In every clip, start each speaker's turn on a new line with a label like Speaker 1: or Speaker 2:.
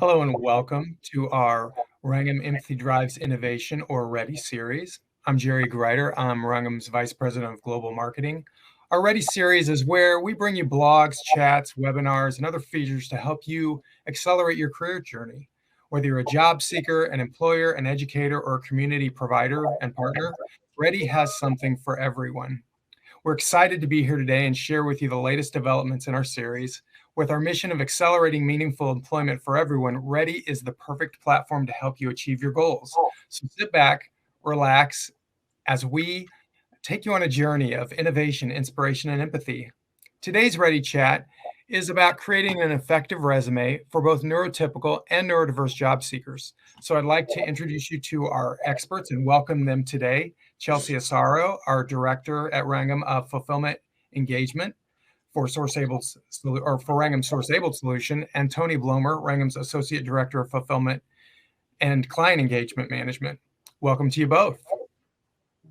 Speaker 1: Hello and welcome to our Rangam Empathy Drives Innovation or READY series. I'm Jerry Greider. I'm Rangam's Vice President of Global Marketing. Our READY series is where we bring you blogs, chats, webinars, and other features to help you accelerate your career journey. Whether you're a job seeker, an employer, an educator, or a community provider and partner, READY has something for everyone. We're excited to be here today and share with you the latest developments in our series. With our mission of accelerating meaningful employment for everyone, READY is the perfect platform to help you achieve your goals. So sit back, relax, as we take you on a journey of innovation, inspiration, and empathy. Today's READY chat is about creating an effective resume for both neurotypical and neurodiverse job seekers. So I'd like to introduce you to our experts and welcome them today. Chelsea Asaro, our Director at Rangam of Fulfillment Engagement for Rangam Source Able Solution, and Tony Blomer, Rangam's Associate Director of Fulfillment and Client Engagement Management. Welcome to you both.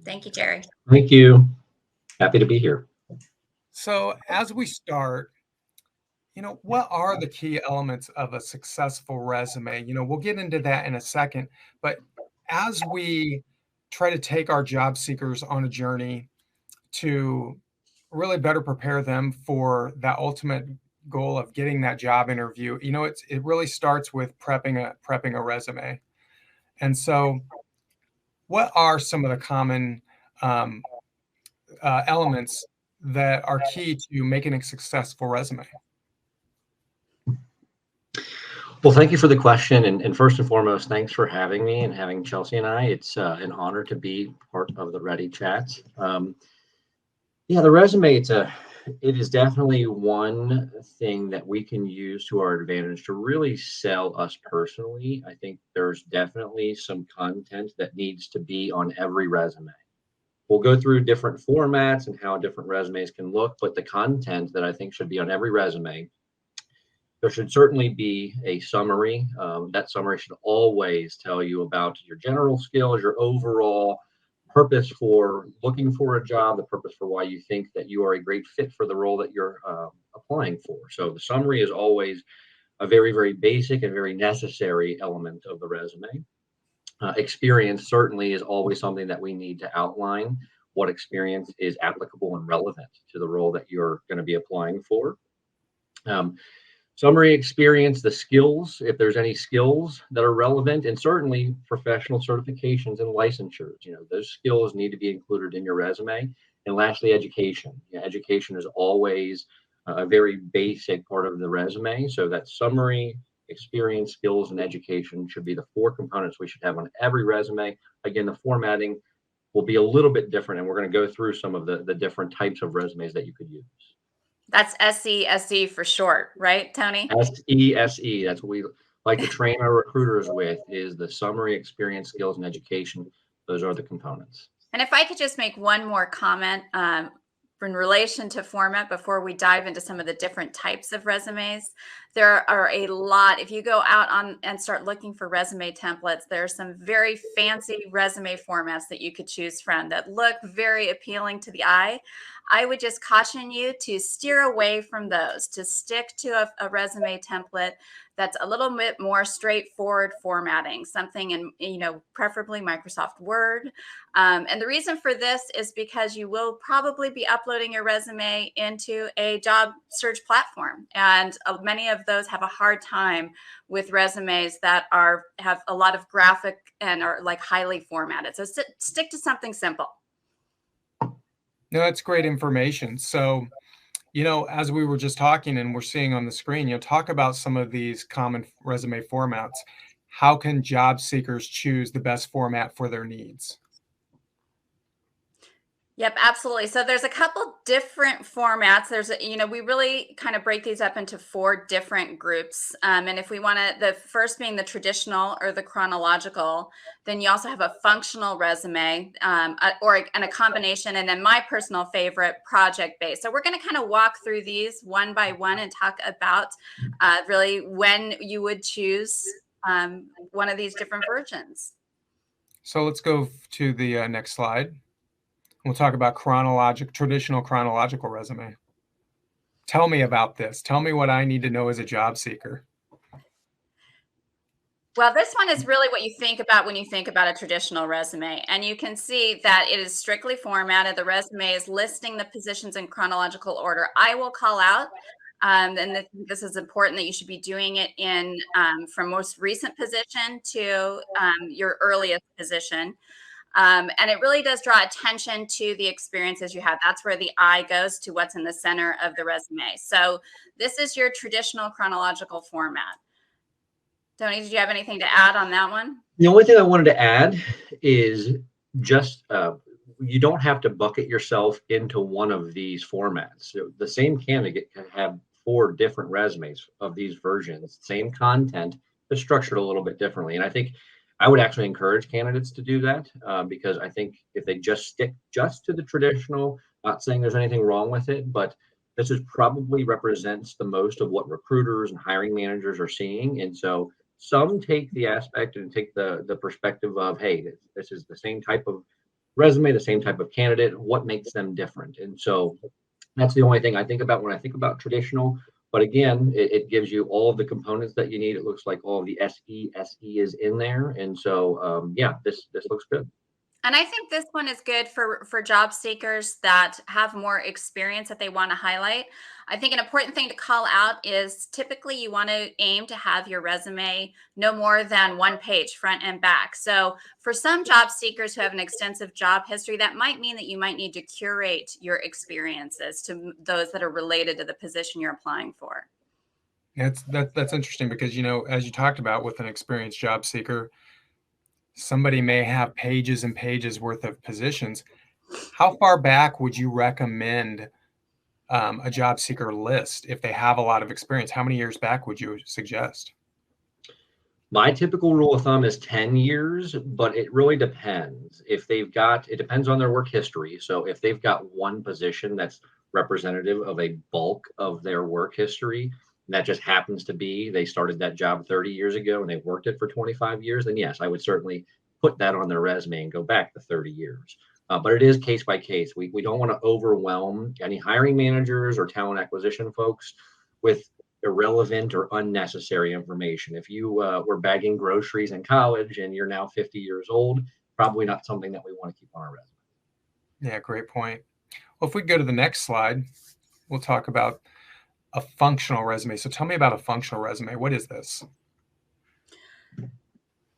Speaker 2: Thank you, Jerry.
Speaker 3: Thank you. Happy to be here.
Speaker 1: So as we start, what are the key elements of a successful resume? We'll get into that in a second, but as we try to take our job seekers on a journey to really better prepare them for that ultimate goal of getting that job interview, it really starts with prepping a resume. And so what are some of the common elements that are key to making a successful resume?
Speaker 3: Well, thank you for the question. And first and foremost, thanks for having me and having Chelsea and I. It's an honor to be part of the Ready Chats. The resume, it is definitely one thing that we can use to our advantage to really sell us personally. I think there's definitely some content that needs to be on every resume. We'll go through different formats and how different resumes can look, but the content that I think should be on every resume, there should certainly be a summary. That summary should always tell you about your general skills, your overall purpose for looking for a job, the purpose for why you think that you are a great fit for the role that you're applying for. So the summary is always a very, very basic and very necessary element of the resume. Experience certainly is always something that we need to outline. What experience is applicable and relevant to the role that you're going to be applying for. Summary experience, the skills, if there's any skills that are relevant, and certainly professional certifications and licensures, those skills need to be included in your resume. And lastly, education. Education is always a very basic part of the resume. So that summary, experience, skills, and education should be the four components we should have on every resume. Again, the formatting will be a little bit different, and we're going to go through some of the different types of resumes that you could use.
Speaker 2: That's SESE for short, right, Tony?
Speaker 3: SESE. That's what we like to train our recruiters with, is the summary, experience, skills, and education. Those are the components.
Speaker 2: And if I could just make one more comment in relation to format before we dive into some of the different types of resumes. There are a lot. If you go out and start looking for resume templates, there are some very fancy resume formats that you could choose from that look very appealing to the eye. I would just caution you to steer away from those, to stick to a resume template that's a little bit more straightforward formatting, something in, preferably Microsoft Word. And the reason for this is because you will probably be uploading your resume into a job search platform. And many of those have a hard time with resumes that have a lot of graphic and are like highly formatted. So stick to something simple.
Speaker 1: No, that's great information. So, as we were just talking and we're seeing on the screen, talk about some of these common resume formats. How can job seekers choose the best format for their needs?
Speaker 2: Yep, absolutely. So there's a couple different formats. We really kind of break these up into four different groups. And if we want to, the first being the traditional or the chronological, then you also have a functional resume and a combination. And then my personal favorite, project-based. So we're going to kind of walk through these one by one and talk about really when you would choose one of these different versions.
Speaker 1: So let's go to the next slide. We'll talk about traditional chronological resume. Tell me about this. Tell me what I need to know as a job seeker.
Speaker 2: Well, this one is really what you think about when you think about a traditional resume. And you can see that it is strictly formatted. The resume is listing the positions in chronological order. I will call out, and this is important, that you should be doing it in from most recent position to your earliest position. And it really does draw attention to the experiences you have. That's where the eye goes to what's in the center of the resume. So this is your traditional chronological format. Tony, did you have anything to add on that one?
Speaker 3: The only thing I wanted to add is just you don't have to bucket yourself into one of these formats. So the same candidate can have 4 different resumes of these versions, same content, but structured a little bit differently. And I think I would actually encourage candidates to do that because I think if they just stick just to the traditional, not saying there's anything wrong with it, but this is probably represents the most of what recruiters and hiring managers are seeing. And so some take the aspect and take the perspective of, hey, this is the same type of resume, the same type of candidate. What makes them different? And so that's the only thing I think about when I think about traditional. But again, it gives you all of the components that you need. It looks like all of the SE is in there. And so, yeah, this looks good.
Speaker 2: And I think this one is good for job seekers that have more experience that they want to highlight. I think an important thing to call out is typically you want to aim to have your resume no more than 1 page, front and back. So for some job seekers who have an extensive job history, that might mean that you might need to curate your experiences to those that are related to the position you're applying for.
Speaker 1: That's interesting because, you know, as you talked about with an experienced job seeker, somebody may have pages and pages worth of positions. How far back would you recommend a job seeker list if they have a lot of experience? How many years back would you suggest?
Speaker 3: My typical rule of thumb is 10 years, but it really depends. If they've got, it depends on their work history. So if they've got one position that's representative of a bulk of their work history, and that just happens to be they started that job 30 years ago and they've worked it for 25 years, then yes, I would certainly put that on their resume and go back to 30 years. But it is case by case. We don't want to overwhelm any hiring managers or talent acquisition folks with irrelevant or unnecessary information. If you were bagging groceries in college and you're now 50 years old, probably not something that we want to keep on our resume.
Speaker 1: Yeah, great point. Well, if we go to the next slide, we'll talk about a functional resume. So tell me about a functional resume. What is this?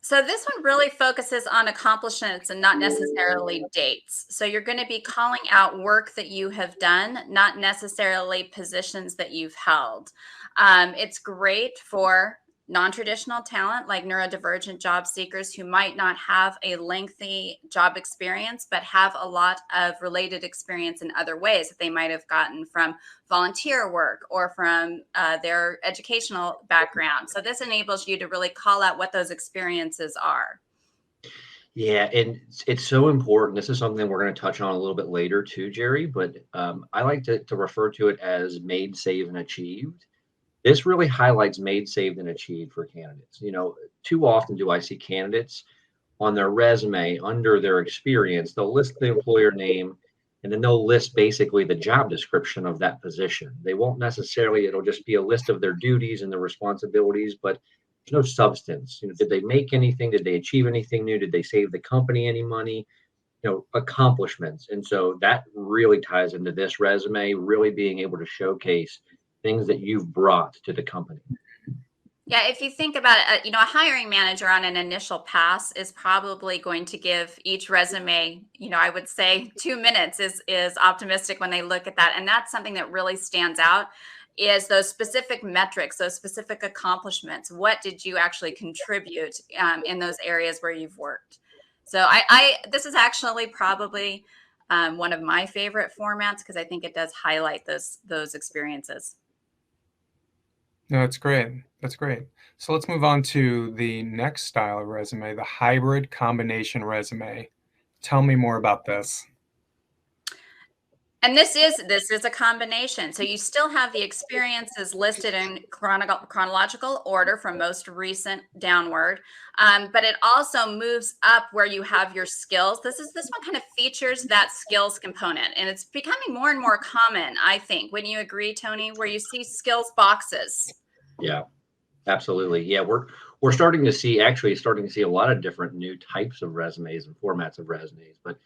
Speaker 2: So this one really focuses on accomplishments and not necessarily dates. So you're going to be calling out work that you have done, not necessarily positions that you've held. It's great for non-traditional talent like neurodivergent job seekers who might not have a lengthy job experience, but have a lot of related experience in other ways that they might have gotten from volunteer work or from their educational background. So this enables you to really call out what those experiences are.
Speaker 3: Yeah, and it's so important. This is something we're going to touch on a little bit later too, Jerry, but I like to refer to it as made, saved, and achieved. This really highlights made, saved, and achieved for candidates. You know, too often do I see candidates on their resume under their experience, they'll list the employer name and then they'll list basically the job description of that position. They won't necessarily, it'll just be a list of their duties and their responsibilities, but there's no substance. You know, did they make anything? Did they achieve anything new? Did they save the company any money? You know, accomplishments. And so that really ties into this resume, really being able to showcase things that you've brought to the company.
Speaker 2: Yeah, if you think about it, you know, a hiring manager on an initial pass is probably going to give each resume, you know, I would say 2 minutes is optimistic when they look at that. And that's something that really stands out is those specific metrics, those specific accomplishments. What did you actually contribute in those areas where you've worked? So this is actually probably one of my favorite formats because I think it does highlight those experiences.
Speaker 1: No, that's great. That's great. So let's move on to the next style of resume, the hybrid combination resume. Tell me more about this.
Speaker 2: And this is a combination. So you still have the experiences listed in chronological order from most recent downward, but it also moves up where you have your skills. This one kind of features that skills component, and it's becoming more and more common, I think. Wouldn't you agree, Tony, where you see skills boxes?
Speaker 3: Yeah, Absolutely. Yeah, we're starting to see a lot of different new types of resumes and formats of resumes. But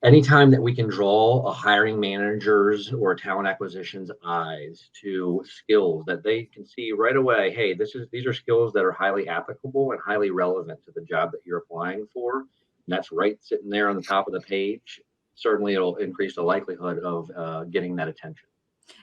Speaker 3: anytime that we can draw a hiring manager's or talent acquisition's eyes to skills that they can see right away, hey, these are skills that are highly applicable and highly relevant to the job that you're applying for. And that's right sitting there on the top of the page. Certainly, it'll increase the likelihood of getting that attention.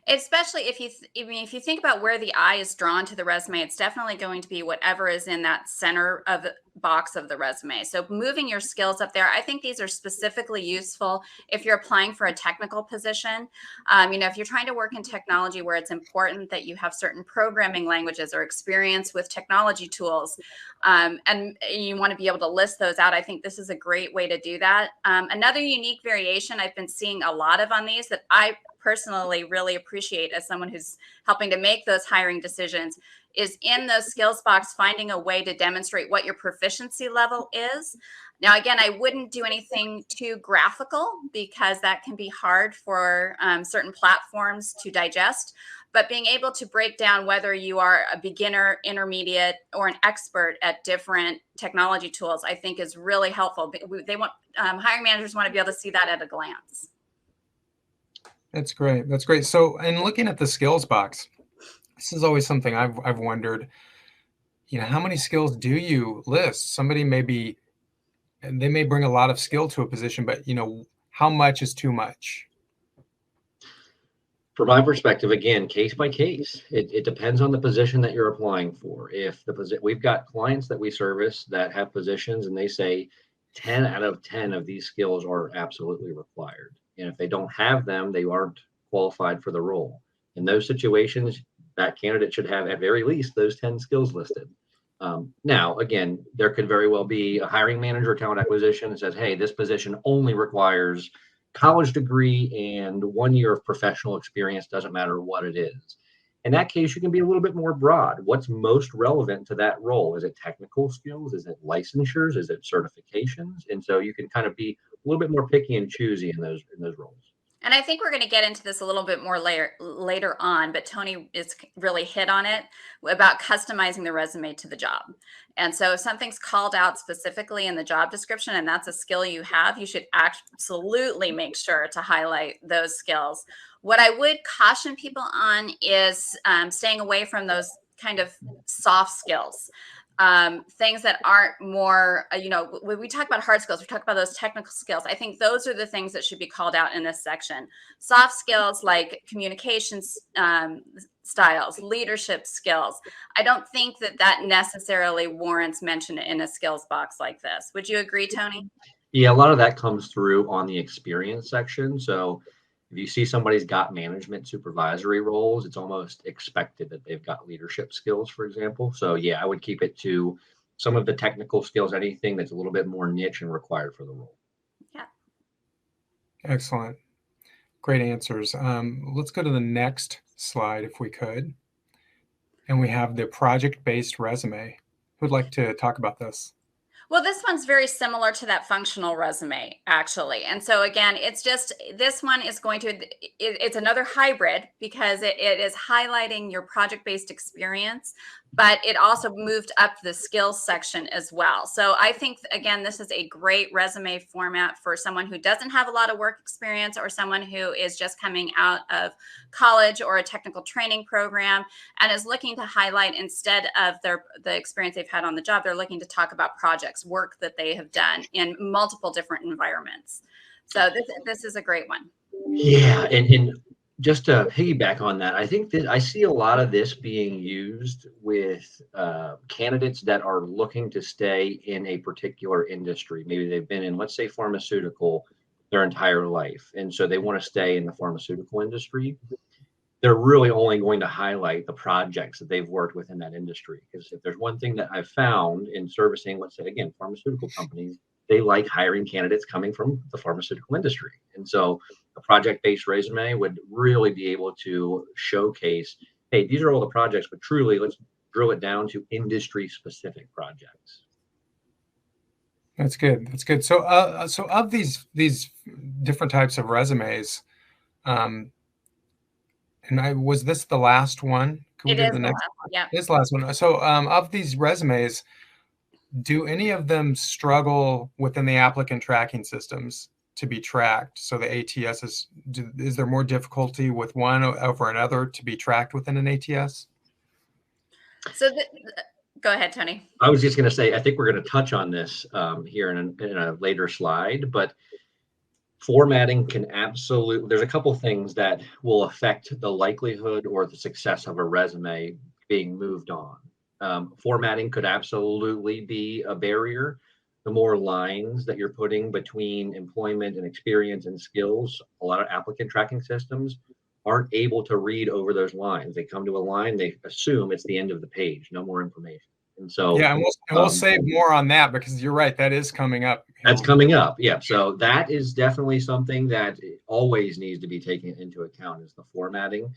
Speaker 2: Especially if if you think about where the eye is drawn to the resume, it's definitely going to be whatever is in that center of the box of the resume. So moving your skills up there, I think these are specifically useful if you're applying for a technical position. If you're trying to work in technology where it's important that you have certain programming languages or experience with technology tools, and you want to be able to list those out, I think this is a great way to do that. Another unique variation I've been seeing a lot of on these that I personally really appreciate as someone who's helping to make those hiring decisions is in those skills box, finding a way to demonstrate what your proficiency level is. Now, again, I wouldn't do anything too graphical because that can be hard for certain platforms to digest. But being able to break down whether you are a beginner, intermediate, or an expert at different technology tools, I think is really helpful. They want hiring managers want to be able to see that at a glance.
Speaker 1: That's great. That's great. So, in looking at the skills box, this is always something I've wondered. How many skills do you list? Somebody they may bring a lot of skill to a position, but how much is too much?
Speaker 3: From my perspective, again, case by case, it depends on the position that you're applying for. If we've got clients that we service that have positions and they say 10 out of 10 of these skills are absolutely required. And if they don't have them, they aren't qualified for the role. In those situations, that candidate should have at very least those 10 skills listed. Now, again, there could very well be a hiring manager, talent acquisition, that says, hey, this position only requires college degree and 1 year of professional experience, doesn't matter what it is. In that case, you can be a little bit more broad. What's most relevant to that role? Is it technical skills? Is it licensures? Is it certifications? And so you can kind of be a little bit more picky and choosy in those roles.
Speaker 2: And I think we're going to get into this a little bit more later on, but Tony is really hit on it about customizing the resume to the job. And so if something's called out specifically in the job description and that's a skill you have, you should absolutely make sure to highlight those skills. What I would caution people on is staying away from those kind of soft skills. Things that aren't more, when we talk about hard skills, we talk about those technical skills. I think those are the things that should be called out in this section. Soft skills like communications styles, leadership skills. I don't think that necessarily warrants mention in a skills box like this. Would you agree, Tony?
Speaker 3: Yeah, a lot of that comes through on the experience section. So if you see somebody's got management supervisory roles, it's almost expected that they've got leadership skills, for example. So yeah, I would keep it to some of the technical skills, anything that's a little bit more niche and required for the role.
Speaker 2: Yeah.
Speaker 1: Excellent. Great answers. Let's go to the next slide if we could. And we have the project-based resume. Who'd like to talk about this?
Speaker 2: Well, this one's very similar to that functional resume, actually. And so again, it's just, this one is it's another hybrid because it is highlighting your project-based experience, but it also moved up the skills section as well. So I think, again, this is a great resume format for someone who doesn't have a lot of work experience or someone who is just coming out of college or a technical training program and is looking to highlight, instead of the experience they've had on the job, they're looking to talk about projects, work that they have done in multiple different environments. So this is a great one.
Speaker 3: Yeah, and just to piggyback on that, I think that I see a lot of this being used with candidates that are looking to stay in a particular industry. Maybe they've been in, let's say, pharmaceutical their entire life, and so they want to stay in the pharmaceutical industry. They're really only going to highlight the projects that they've worked with in that industry. Because if there's one thing that I've found in servicing, let's say, again, pharmaceutical companies, they like hiring candidates coming from the pharmaceutical industry. And so a project-based resume would really be able to showcase, hey, these are all the projects, but truly let's drill it down to industry-specific projects.
Speaker 1: That's good. That's good. So, so of these different types of resumes, and was this the last one? Can we
Speaker 2: It
Speaker 1: go to
Speaker 2: is
Speaker 1: the
Speaker 2: the
Speaker 1: next?
Speaker 2: last one. Yeah.
Speaker 1: This last one. So of these resumes, do any of them struggle within the applicant tracking systems to be tracked? So the ATS is there more difficulty with one over another to be tracked within an ATS?
Speaker 2: So go ahead, Tony.
Speaker 3: I was just going to say, I think we're going to touch on this here in a later slide, but formatting can absolutely, there's a couple things that will affect the likelihood or the success of a resume being moved on. Formatting could absolutely be a barrier. The more lines that you're putting between employment and experience and skills, a lot of applicant tracking systems aren't able to read over those lines. They come to a line, they assume it's the end of the page, no more information. And so,
Speaker 1: yeah, and we'll save more on that because you're right, that is coming up.
Speaker 3: That's coming up. Yeah. So that is definitely something that always needs to be taken into account is the formatting.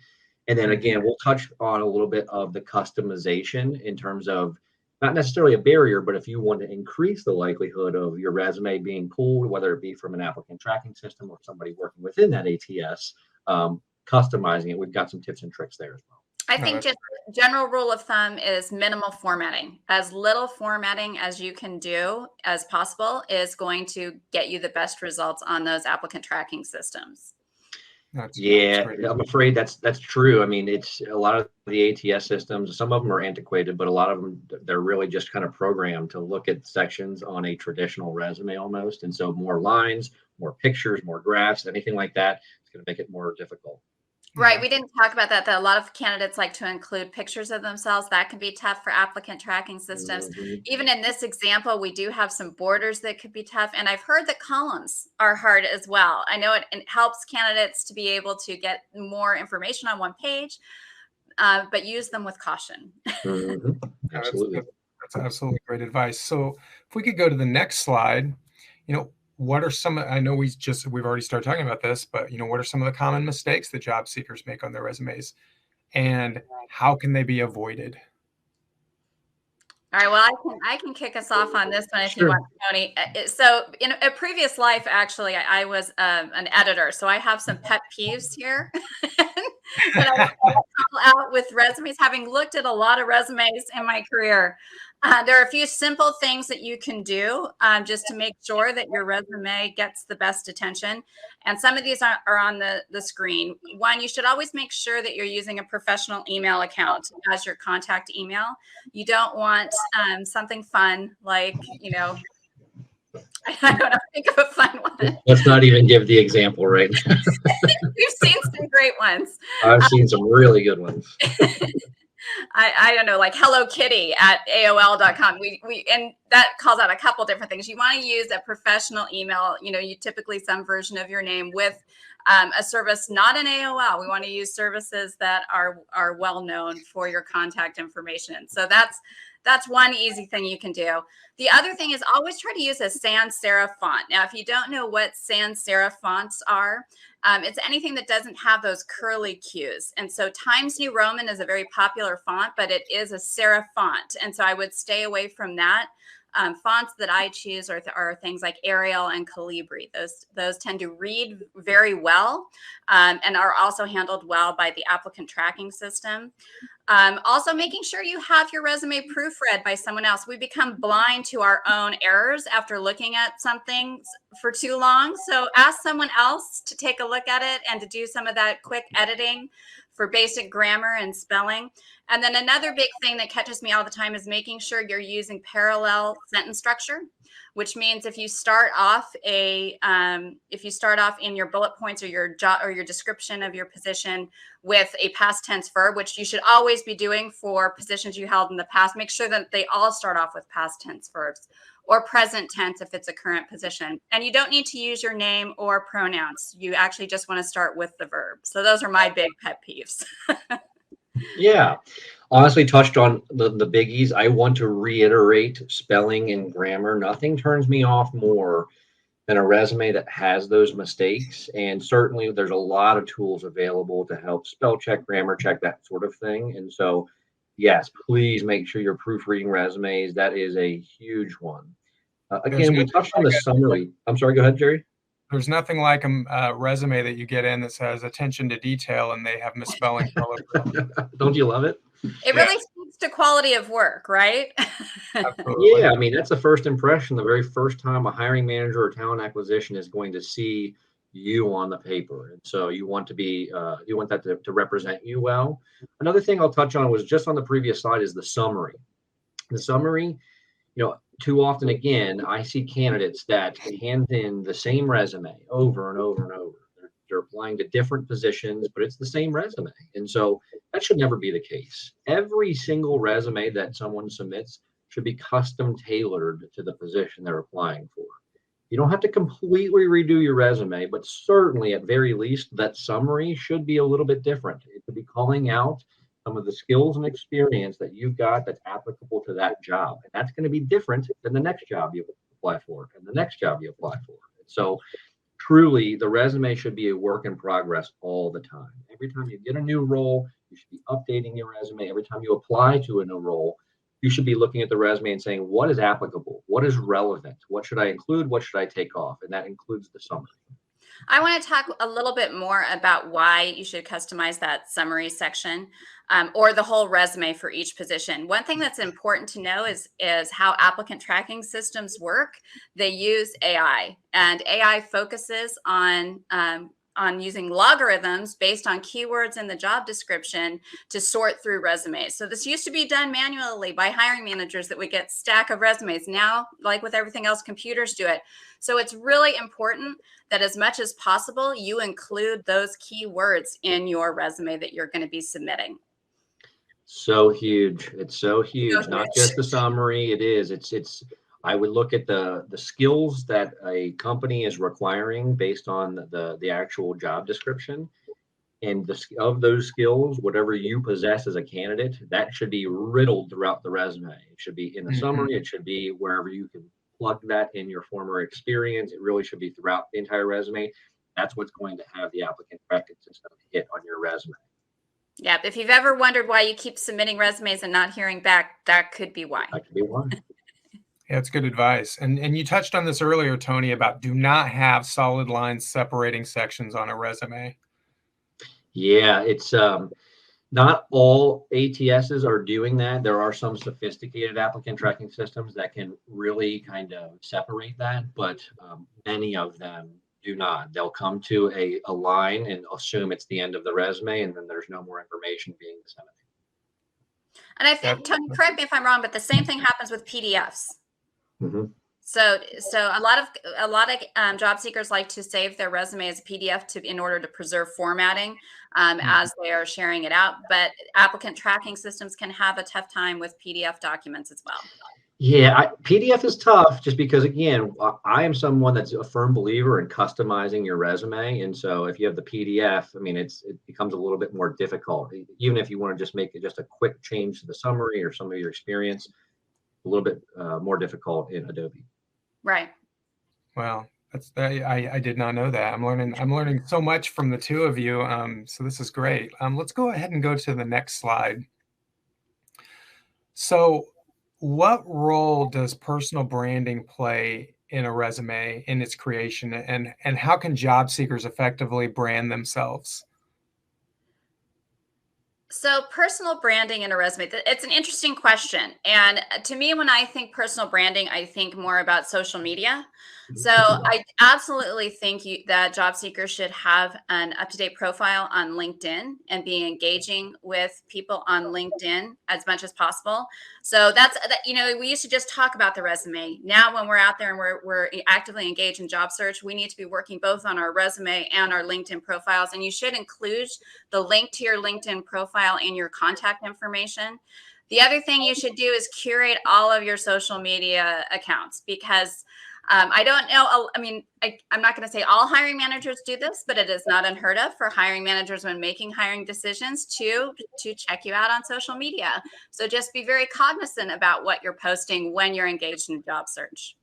Speaker 3: And then again, we'll touch on a little bit of the customization in terms of not necessarily a barrier, but if you want to increase the likelihood of your resume being pulled, whether it be from an applicant tracking system or somebody working within that ATS, customizing it, we've got some tips and tricks there as well.
Speaker 2: I think just general rule of thumb is minimal formatting. As little formatting as you can do as possible is going to get you the best results on those applicant tracking systems.
Speaker 3: That's I'm afraid that's true. I mean, it's a lot of the ATS systems, some of them are antiquated, but a lot of them, they're really just kind of programmed to look at sections on a traditional resume almost. And so more lines, more pictures, more graphs, anything like that, it's going to make it more difficult.
Speaker 2: Right. We didn't talk about that. A lot of candidates like to include pictures of themselves. That can be tough for applicant tracking systems. Even in this example, we do have some borders that could be tough. And I've heard that columns are hard as well. I know it helps candidates to be able to get more information on one page, but use them with caution.
Speaker 3: Absolutely.
Speaker 1: That's absolutely great advice. So if we could go to the next slide, what are some, I know we've already started talking about this, but what are some of the common mistakes that job seekers make on their resumes and how can they be avoided?
Speaker 2: All right, well, I can kick us off on this one if you want, Tony. So in a previous life, actually, I was an editor, so I have some pet peeves here that I call out with resumes, having looked at a lot of resumes in my career. There are a few simple things that you can do just to make sure that your resume gets the best attention. And some of these are on the screen. One, you should always make sure that you're using a professional email account as your contact email. You don't want something fun like, I don't know, think of a fun one.
Speaker 3: Let's not even give the example right now.
Speaker 2: We've seen some great ones.
Speaker 3: I've seen some really good ones.
Speaker 2: I don't know, like Hello Kitty at AOL.com. And that calls out a couple different things. You want to use a professional email, you typically some version of your name with a service, not an AOL. We want to use services that are well known for your contact information. So that's one easy thing you can do. The other thing is always try to use a sans serif font. Now, if you don't know what sans serif fonts are, it's anything that doesn't have those curly cues. And so Times New Roman is a very popular font, but it is a serif font. And so I would stay away from that. Fonts that I choose are things like Arial and Calibri. Those tend to read very well and are also handled well by the applicant tracking system. Also making sure you have your resume proofread by someone else. We become blind to our own errors after looking at something for too long. So ask someone else to take a look at it and to do some of that quick editing for basic grammar and spelling. And then another big thing that catches me all the time is making sure you're using parallel sentence structure, which means if you start off in your bullet points or your job or your description of your position with a past tense verb, which you should always be doing for positions you held in the past, make sure that they all start off with past tense verbs, or present tense if it's a current position. And you don't need to use your name or pronouns. You actually just want to start with the verb. So those are my big pet peeves.
Speaker 3: Yeah, honestly, touched on the biggies. I want to reiterate spelling and grammar. Nothing turns me off more than a resume that has those mistakes. And certainly there's a lot of tools available to help spell check, grammar check, that sort of thing. And so, yes, please make sure you're proofreading resumes. That is a huge one. Again, we touched on the summary. I'm sorry, go ahead, Jerry.
Speaker 1: There's nothing like a resume that you get in that says attention to detail and they have misspelling all over.
Speaker 3: Don't you love it?
Speaker 2: It really speaks to quality of work, right?
Speaker 1: Absolutely.
Speaker 3: Yeah, I mean, that's the first impression, the very first time a hiring manager or talent acquisition is going to see you on the paper. And so you want to be, you want that to represent you well. Another thing I'll touch on was just on the previous slide is the summary. The summary, too often, again, I see candidates that hand in the same resume over and over and over. They're applying to different positions, but it's the same resume. And so that should never be the case. Every single resume that someone submits should be custom tailored to the position they're applying for. You don't have to completely redo your resume, but certainly at very least that summary should be a little bit different. It should be calling out some of the skills and experience that you've got that's applicable to that job. And that's going to be different than the next job you apply for and the next job you apply for. And so truly, the resume should be a work in progress all the time. Every time you get a new role, you should be updating your resume. Every time you apply to a new role, you should be looking at the resume and saying, what is applicable? What is relevant? What should I include? What should I take off? And that includes the summary.
Speaker 2: I want to talk a little bit more about why you should customize that summary section or the whole resume for each position. One thing that's important to know is how applicant tracking systems work. They use AI, and AI focuses on using logarithms based on keywords in the job description to sort through resumes. So this used to be done manually by hiring managers that would get stack of resumes. Now, like with everything else, computers do it. So it's really important that as much as possible, you include those keywords in your resume that you're going to be submitting.
Speaker 3: So huge. It's so huge.
Speaker 2: So
Speaker 3: Not
Speaker 2: huge.
Speaker 3: just the summary. It is. It's I would look at the skills that a company is requiring based on the actual job description. And of those skills, whatever you possess as a candidate, that should be riddled throughout the resume. It should be in the summary. It should be wherever you can plug that in your former experience. It really should be throughout the entire resume. That's what's going to have the applicant tracking system hit on your resume.
Speaker 2: Yeah, if you've ever wondered why you keep submitting resumes and not hearing back, that could be why.
Speaker 3: That could be one.
Speaker 1: Yeah, it's good advice. And you touched on this earlier, Tony, about do not have solid lines separating sections on a resume.
Speaker 3: Yeah, it's not all ATSs are doing that. There are some sophisticated applicant tracking systems that can really kind of separate that, but many of them do not. They'll come to a line and assume it's the end of the resume, and then there's no more information being disseminated.
Speaker 2: And I think, Tony, correct me if I'm wrong, but the same thing happens with PDFs.
Speaker 3: Mm-hmm.
Speaker 2: So a lot of job seekers like to save their resume as a PDF in order to preserve formatting as they are sharing it out. But applicant tracking systems can have a tough time with PDF documents as well.
Speaker 3: Yeah, PDF is tough just because, again, I am someone that's a firm believer in customizing your resume. And so if you have the PDF, I mean, it becomes a little bit more difficult. Even if you want to just make it just a quick change to the summary or some of your experience, a little bit more difficult in Adobe.
Speaker 2: Right.
Speaker 1: Well, I did not know that. I'm learning so much from the two of you. So this is great. Let's go ahead and go to the next slide. So what role does personal branding play in a resume, in its creation, and how can job seekers effectively brand themselves?
Speaker 2: So personal branding in a resume, it's an interesting question. And to me, when I think personal branding, I think more about social media. So I absolutely think that job seekers should have an up-to-date profile on LinkedIn and be engaging with people on LinkedIn as much as possible. So we used to just talk about the resume. Now, when we're out there and we're actively engaged in job search, we need to be working both on our resume and our LinkedIn profiles. And you should include the link to your LinkedIn profile in your contact information. The other thing you should do is curate all of your social media accounts, because I don't know. I mean, I'm not going to say all hiring managers do this, but it is not unheard of for hiring managers when making hiring decisions to check you out on social media. So just be very cognizant about what you're posting when you're engaged in job search.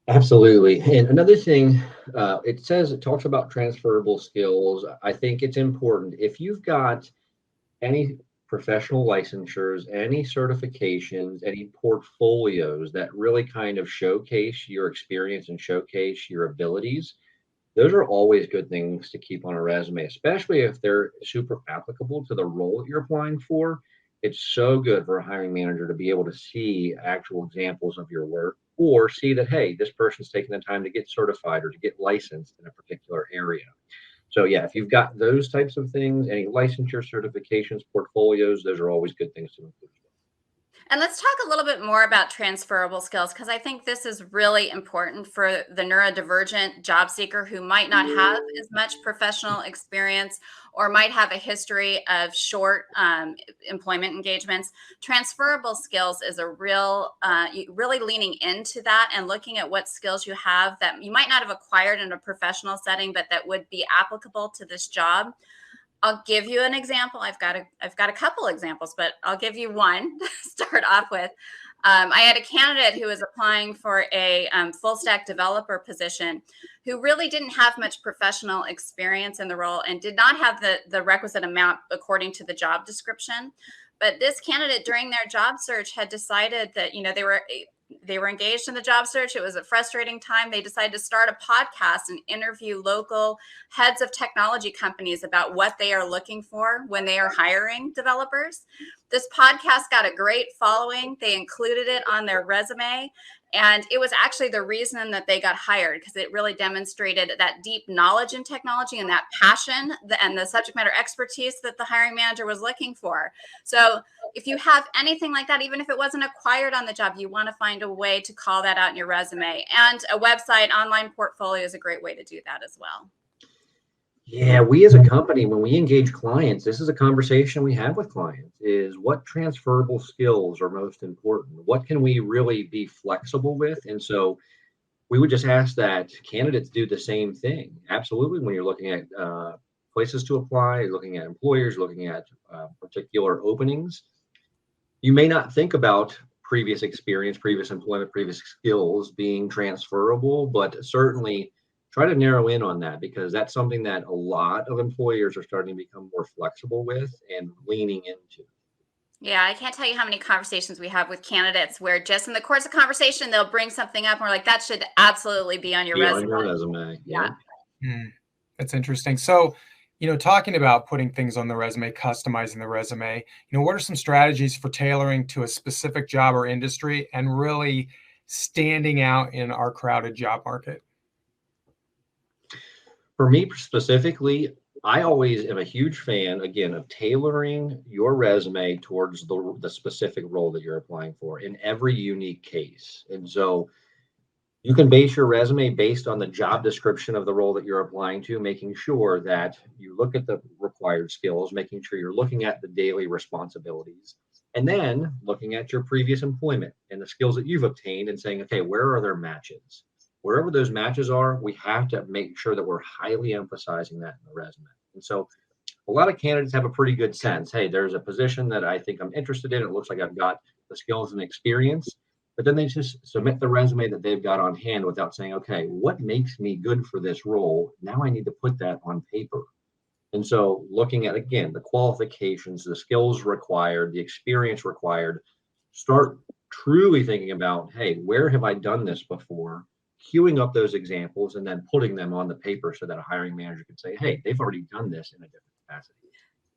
Speaker 3: Absolutely. And another thing, it talks about transferable skills. I think it's important. If you've got any professional licensures, any certifications, any portfolios that really kind of showcase your experience and showcase your abilities, Those are always good things to keep on a resume, especially if they're super applicable to the role that you're applying for. It's so good for a hiring manager to be able to see actual examples of your work or see that, hey, this person's taking the time to get certified or to get licensed in a particular area. So yeah, if you've got those types of things, any licensure, certifications, portfolios, those are always good things to include.
Speaker 2: And let's talk a little bit more about transferable skills, because I think this is really important for the neurodivergent job seeker who might not have as much professional experience or might have a history of short employment engagements. Transferable skills is a real, really leaning into that and looking at what skills you have that you might not have acquired in a professional setting, but that would be applicable to this job. I'll give you an example. I've got a couple examples, but I'll give you one to start off with. I had a candidate who was applying for a full stack developer position who really didn't have much professional experience in the role and did not have the requisite amount according to the job description. But this candidate during their job search had decided that, they were engaged in the job search. It was a frustrating time. They decided to start a podcast and interview local heads of technology companies about what they are looking for when they are hiring developers. This podcast got a great following. They included it on their resume. And it was actually the reason that they got hired, because it really demonstrated that deep knowledge in technology and that passion and the subject matter expertise that the hiring manager was looking for. So if you have anything like that, even if it wasn't acquired on the job, you want to find a way to call that out in your resume. And a website, online portfolio is a great way to do that as well.
Speaker 3: Yeah, we as a company, when we engage clients, this is a conversation we have with clients, is what transferable skills are most important? What can we really be flexible with? And so we would just ask that candidates do the same thing. Absolutely. When you're looking at places to apply, looking at employers, looking at particular openings, you may not think about previous experience, previous employment, previous skills being transferable, but certainly try to narrow in on that, because that's something that a lot of employers are starting to become more flexible with and leaning into.
Speaker 2: Yeah, I can't tell you how many conversations we have with candidates where just in the course of conversation, they'll bring something up and we're like, that should absolutely be on your resume.
Speaker 3: On your resume.
Speaker 2: Yeah.
Speaker 1: That's interesting. So, talking about putting things on the resume, customizing the resume, what are some strategies for tailoring to a specific job or industry and really standing out in our crowded job market?
Speaker 3: For me specifically, I always am a huge fan, again, of tailoring your resume towards the specific role that you're applying for in every unique case. And so you can base your resume based on the job description of the role that you're applying to, making sure that you look at the required skills, making sure you're looking at the daily responsibilities, and then looking at your previous employment and the skills that you've obtained and saying, okay, where are their matches? Wherever those matches are, we have to make sure that we're highly emphasizing that in the resume. And so a lot of candidates have a pretty good sense. Hey, there's a position that I think I'm interested in. It looks like I've got the skills and experience, but then they just submit the resume that they've got on hand without saying, okay, what makes me good for this role? Now I need to put that on paper. And so looking at, again, the qualifications, the skills required, the experience required, start truly thinking about, hey, where have I done this before? Queuing up those examples and then putting them on the paper so that a hiring manager can say, hey, they've already done this in a different capacity.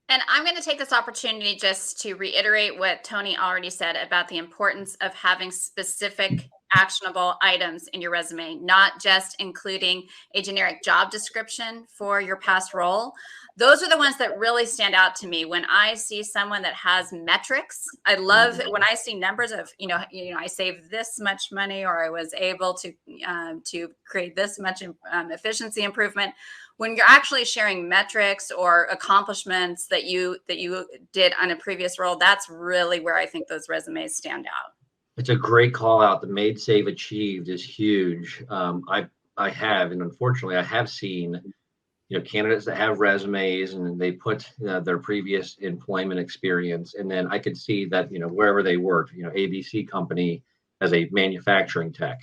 Speaker 2: And I'm going to take this opportunity just to reiterate what Tony already said about the importance of having specific actionable items in your resume, not just including a generic job description for your past role. Those are the ones that really stand out to me. When I see someone that has metrics, I love when I see numbers of, I saved this much money, or I was able to create this much efficiency improvement. When you're actually sharing metrics or accomplishments that you did on a previous role, that's really where I think those resumes stand out.
Speaker 3: It's a great call out. The made, save, achieved is huge. I have, and unfortunately, I have seen, candidates that have resumes and they put their previous employment experience, and then I could see that, wherever they worked, ABC company as a manufacturing tech.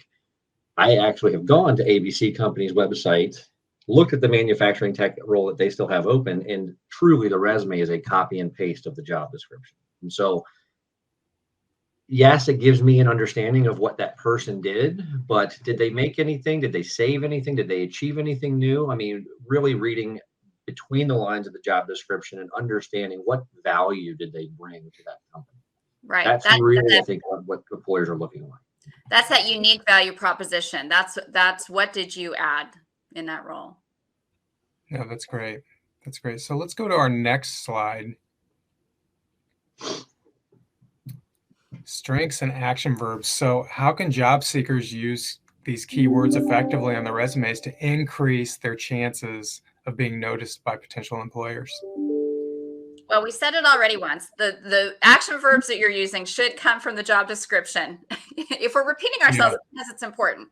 Speaker 3: I actually have gone to ABC company's website, looked at the manufacturing tech role that they still have open, and truly the resume is a copy and paste of the job description. And so yes, it gives me an understanding of what that person did, but did they make anything? Did they save anything? Did they achieve anything new? I mean, really reading between the lines of the job description and understanding what value did they bring to that company.
Speaker 2: Right.
Speaker 3: That's really, I think, what employers are looking for.
Speaker 2: That's that unique value proposition. That's what did you add in that role?
Speaker 1: Yeah, that's great. That's great. So let's go to our next slide. Strengths and action verbs. So how can job seekers use these keywords effectively on their resumes to increase their chances of being noticed by potential employers?
Speaker 2: Well, we said it already once. The action verbs that you're using should come from the job description. If we're repeating ourselves, because it's important.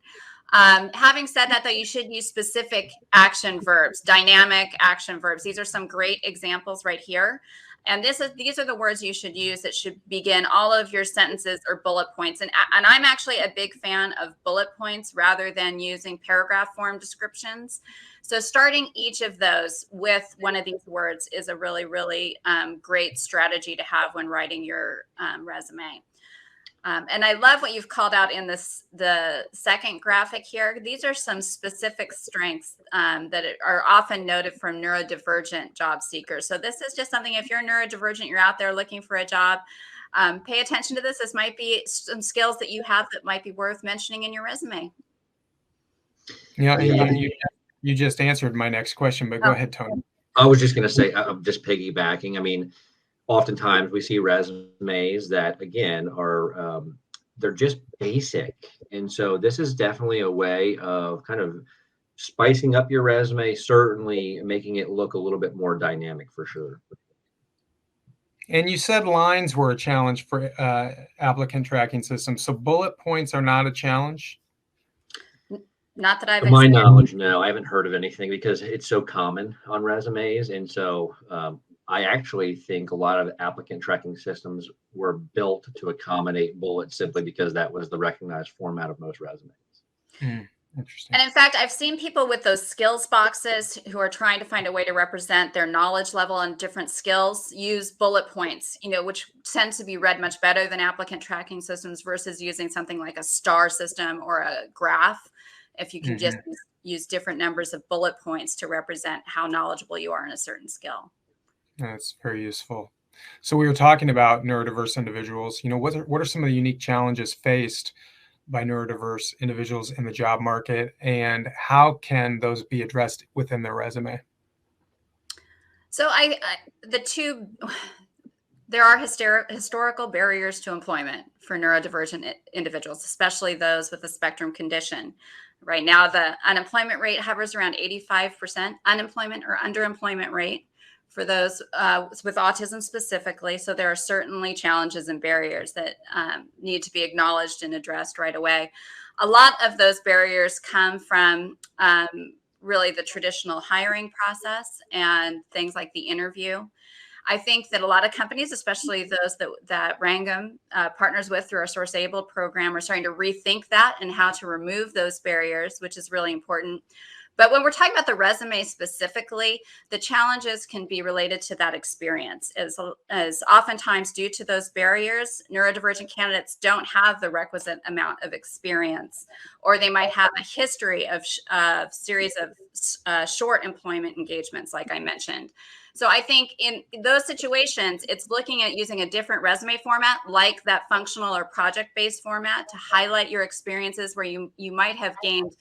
Speaker 2: Having said that, though, you should use specific action verbs, dynamic action verbs. These are some great examples right here. And these are the words you should use that should begin all of your sentences or bullet points. And I'm actually a big fan of bullet points rather than using paragraph form descriptions. So starting each of those with one of these words is a really, really great strategy to have when writing your resume. And I love what you've called out in the second graphic here. These are some specific strengths that are often noted from neurodivergent job seekers. So this is just something, if you're neurodivergent, you're out there looking for a job, pay attention to this. This might be some skills that you have that might be worth mentioning in your resume.
Speaker 1: Yeah, you just answered my next question, but go ahead, Tony.
Speaker 3: I was just going to say, I'm just piggybacking. I mean, oftentimes we see resumes that, again, are they're just basic. And so this is definitely a way of kind of spicing up your resume, certainly making it look a little bit more dynamic for sure.
Speaker 1: And you said lines were a challenge for applicant tracking systems. So bullet points are not a challenge?
Speaker 2: Not that I've
Speaker 3: To my knowledge, no, I haven't heard of anything because it's so common on resumes. And so I actually think a lot of applicant tracking systems were built to accommodate bullets simply because that was the recognized format of most resumes.
Speaker 1: Interesting.
Speaker 2: And in fact, I've seen people with those skills boxes who are trying to find a way to represent their knowledge level on different skills use bullet points, which tends to be read much better than applicant tracking systems versus using something like a star system or a graph. If you can just use different numbers of bullet points to represent how knowledgeable you are in a certain skill.
Speaker 1: That's very useful. So we were talking about neurodiverse individuals. What are some of the unique challenges faced by neurodiverse individuals in the job market, and how can those be addressed within their resume?
Speaker 2: So there are historical barriers to employment for neurodivergent individuals, especially those with a spectrum condition. Right now, the unemployment rate hovers around 85% unemployment or underemployment rate for those with autism specifically. So there are certainly challenges and barriers that need to be acknowledged and addressed right away. A lot of those barriers come from really the traditional hiring process and things like the interview. I think that a lot of companies, especially those that Rangam partners with through our Source Able program, are starting to rethink that and how to remove those barriers, which is really important. But when we're talking about the resume specifically, the challenges can be related to that experience, as oftentimes due to those barriers, neurodivergent candidates don't have the requisite amount of experience, or they might have a history of series of short employment engagements, like I mentioned. So I think in those situations, it's looking at using a different resume format, like that functional or project-based format, to highlight your experiences where you might have gained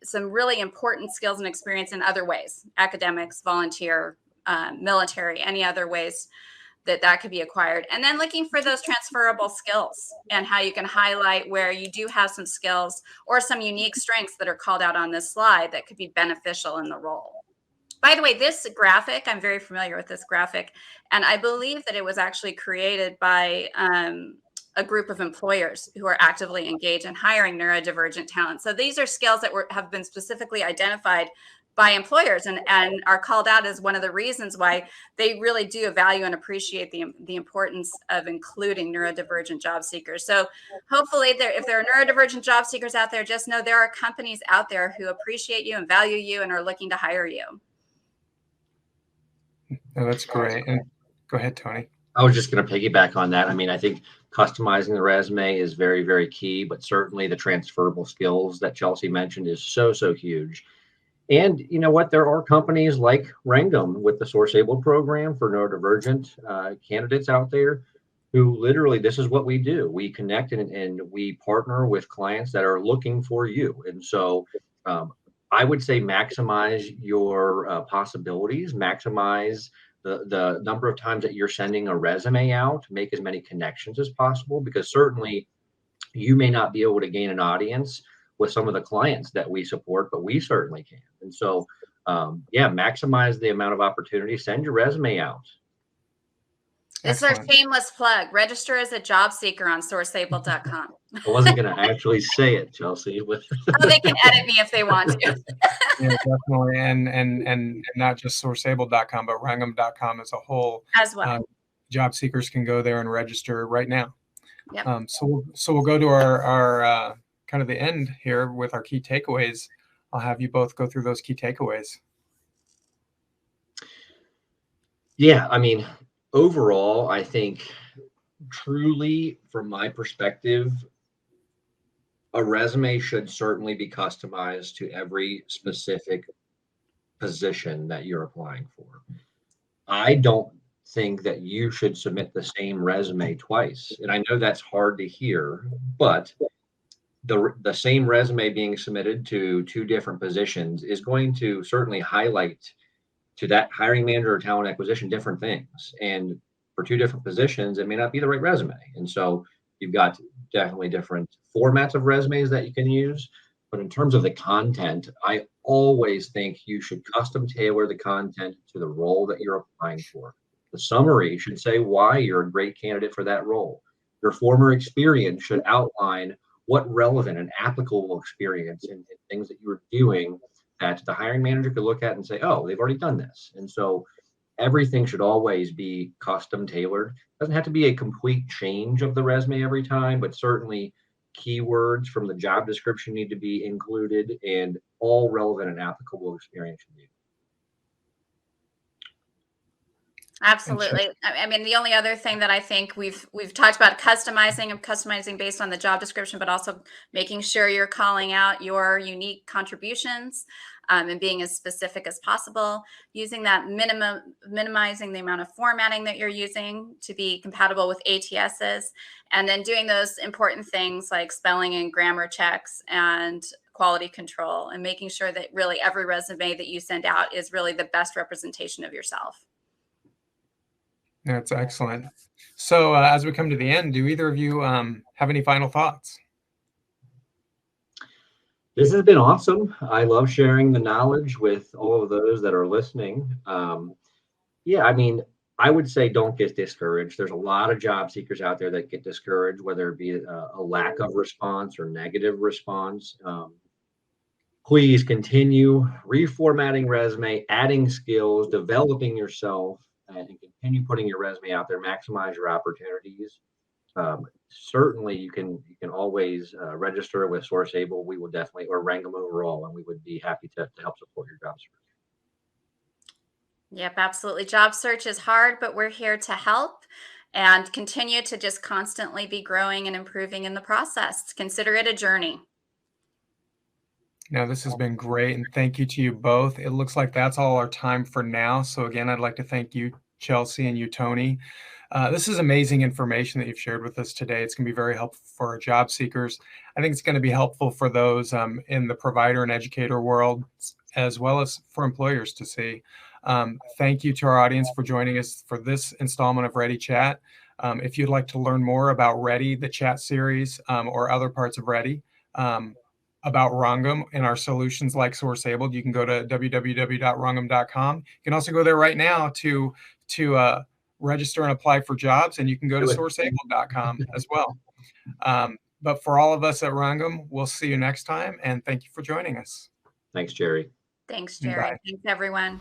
Speaker 2: some really important skills and experience in other ways, academics, volunteer, military, any other ways that could be acquired. And then looking for those transferable skills and how you can highlight where you do have some skills or some unique strengths that are called out on this slide that could be beneficial in the role. By the way, this graphic, I'm very familiar with this graphic, and I believe that it was actually created by a group of employers who are actively engaged in hiring neurodivergent talent. So these are skills that have been specifically identified by employers and are called out as one of the reasons why they really do value and appreciate the importance of including neurodivergent job seekers. So hopefully if there are neurodivergent job seekers out there, just know there are companies out there who appreciate you and value you and are looking to hire you.
Speaker 1: Oh, that's great. And go ahead, Tony.
Speaker 3: I was just going to piggyback on that. I mean, I think customizing the resume is very, very key, but certainly the transferable skills that Chelsea mentioned is so, so huge. And you know what? There are companies like Rangam with the Source Able program for neurodivergent candidates out there who literally, this is what we do. We connect and we partner with clients that are looking for you. And so I would say maximize your possibilities, maximize the number of times that you're sending a resume out, make as many connections as possible, because certainly you may not be able to gain an audience with some of the clients that we support, but we certainly can. And so, yeah, maximize the amount of opportunity. Send your resume out.
Speaker 2: It's our shameless plug. Register as a job seeker on sourceable.com.
Speaker 3: I wasn't going to actually say it, Chelsea. But
Speaker 2: oh, they can edit me if they want to.
Speaker 1: Yeah, definitely. And not just sourceable.com, but rangam.com as a whole.
Speaker 2: As well.
Speaker 1: Job seekers can go there and register right now.
Speaker 2: Yep.
Speaker 1: So we'll go to our kind of the end here with our key takeaways. I'll have you both go through those key takeaways.
Speaker 3: Yeah, I mean, overall, I think truly, from my perspective, a resume should certainly be customized to every specific position that you're applying for. I don't think that you should submit the same resume twice. And I know that's hard to hear, but the same resume being submitted to two different positions is going to certainly highlight to that hiring manager or talent acquisition different things. And for two different positions, it may not be the right resume. And so you've got definitely different formats of resumes that you can use. But in terms of the content, I always think you should custom tailor the content to the role that you're applying for. The summary should say why you're a great candidate for that role. Your former experience should outline what relevant and applicable experience and things that you were doing that the hiring manager could look at and say, oh, they've already done this. And so everything should always be custom tailored. It doesn't have to be a complete change of the resume every time, but certainly keywords from the job description need to be included and all relevant and applicable experience should be.
Speaker 2: Absolutely. I mean, the only other thing that I think we've talked about customizing based on the job description, but also making sure you're calling out your unique contributions and being as specific as possible, using that minimizing the amount of formatting that you're using to be compatible with ATSs, and then doing those important things like spelling and grammar checks and quality control, and making sure that really every resume that you send out is really the best representation of yourself.
Speaker 1: That's excellent. So as we come to the end, do either of you have any final thoughts?
Speaker 3: This has been awesome. I love sharing the knowledge with all of those that are listening. Yeah, I mean, I would say don't get discouraged. There's a lot of job seekers out there that get discouraged, whether it be a lack of response or negative response. Please continue reformatting resume, adding skills, developing yourself, and continue putting your resume out there. Maximize your opportunities. Certainly, you can always register with SourceAble. We will definitely, or Rangam overall, and we would be happy to help support your job search.
Speaker 2: Yep, absolutely. Job search is hard, but we're here to help and continue to just constantly be growing and improving in the process. Consider it a journey.
Speaker 1: Now, this has been great, and thank you to you both. It looks like that's all our time for now. So again, I'd like to thank you, Chelsea, and you, Tony. This is amazing information that you've shared with us today. It's going to be very helpful for our job seekers. I think it's going to be helpful for those in the provider and educator world, as well as for employers to see. Thank you to our audience for joining us for this installment of Ready Chat. If you'd like to learn more about Ready, the chat series, or other parts of Ready, about Rangam and our solutions like SourceAble, you can go to www.rangam.com. You can also go there right now to register and apply for jobs, and you can go to sourceable.com as well. But for all of us at Rangam, we'll see you next time, and thank you for joining us.
Speaker 3: Thanks, Jerry.
Speaker 2: Thanks, Jerry.
Speaker 1: Bye.
Speaker 2: Thanks, everyone.